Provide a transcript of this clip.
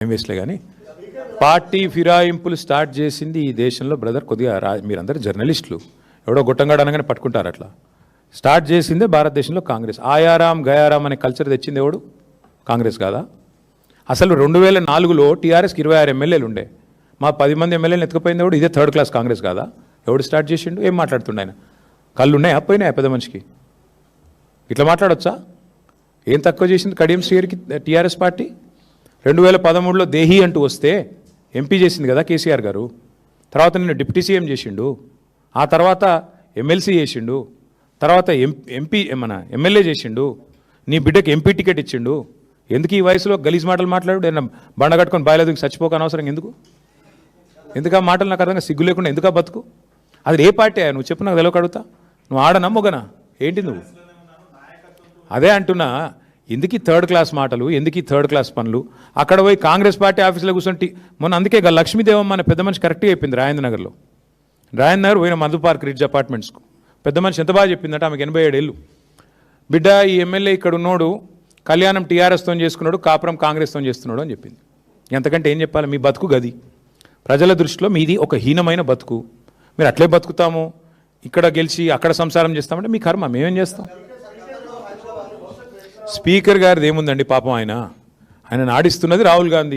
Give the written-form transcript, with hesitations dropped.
వేస్ట్లే కానీ party ఫిరాయింపులు start చేసింది ఈ దేశంలో బ్రదర్ కొద్దిగా మీరందరూ జర్నలిస్టులు ఎవడో గొట్టంగాడు అనగానే పట్టుకుంటారు అట్లా స్టార్ట్ చేసిందే భారతదేశంలో కాంగ్రెస్ ఆయారాం గయారాం అనే కల్చర్ తెచ్చింది ఎవడు కాంగ్రెస్ కాదా అసలు 2004లో టీఆర్ఎస్కి 26 ఎమ్మెల్యేలు ఉండే మా 10 మంది ఎమ్మెల్యేలు ఎత్తుకుపోయింది ఎవడు ఇదే థర్డ్ క్లాస్ కాంగ్రెస్ కాదా ఎవడు స్టార్ట్ చేసిండు ఏం మాట్లాడుతుండే ఆయన కళ్ళు ఉన్నాయా పోయినాయా పెద్ద మనిషికి ఇట్లా మాట్లాడొచ్చా ఏం తక్కువ చేసింది కడియం శ్రీగారికి టీఆర్ఎస్ పార్టీ 2013లో దేహి అంటూ వస్తే ఎంపీ చేసింది కదా కేసీఆర్ గారు తర్వాత నిన్ను డిప్యూటీ సీఎం చేసిండు ఆ తర్వాత ఎమ్మెల్సీ చేసిండు తర్వాత ఎంపీ మన ఎమ్మెల్యే చేసిండు నీ బిడ్డకి ఎంపీ టికెట్ ఇచ్చిండు ఎందుకు ఈ వయసులో గలీజ్ మాటలు మాట్లాడు ఏమన్నా బండ కట్టుకొని బాయలేదుకు చచ్చిపోక అనవసరం ఎందుకు ఆ మాటలు నాకు అర్థంగా సిగ్గు లేకుండా ఎందుకు బతుకు అది ఏ పార్టీ నువ్వు చెప్పు నాకు తెలియక అడుగుతా నువ్వు ఆడనమ్మగనా ఏంటి నువ్వు అదే అంటున్నా ఎందుకు థర్డ్ క్లాస్ మాటలు ఎందుకు థర్డ్ క్లాస్ పనులు అక్కడ పోయి కాంగ్రెస్ పార్టీ ఆఫీసులో కూర్చొని మొన్న అందుకే లక్ష్మీదేవమ్మ అనే పెద్ద మనిషి కరెక్ట్గా చెప్పింది రాజేంద్ర నగర్లో రాజేంద్ర నగర్ పోయిన మధు పార్క్ రిడ్జ్ అపార్ట్మెంట్స్కు పెద్ద మనిషి ఎంత బాగా చెప్పిందంటే ఆమెకు 87 ఏళ్ళు బిడ్డ ఈ ఎమ్మెల్యే ఇక్కడ ఉన్నోడు కళ్యాణం టీఆర్ఎస్తో చేసుకున్నాడు కాపురం కాంగ్రెస్తో చేస్తున్నాడు అని చెప్పింది ఎంతకంటే ఏం చెప్పాలి మీ బతుకు గది ప్రజల దృష్టిలో మీది ఒక హీనమైన బతుకు మీరు అట్లే బతుకుతాము ఇక్కడ గెలిచి అక్కడ సంసారం చేస్తామంటే మీ కర్మ మేమేం చేస్తాం స్పీకర్ గారిది ఏముందండి పాపం ఆయన నాడిస్తున్నది రాహుల్ గాంధీ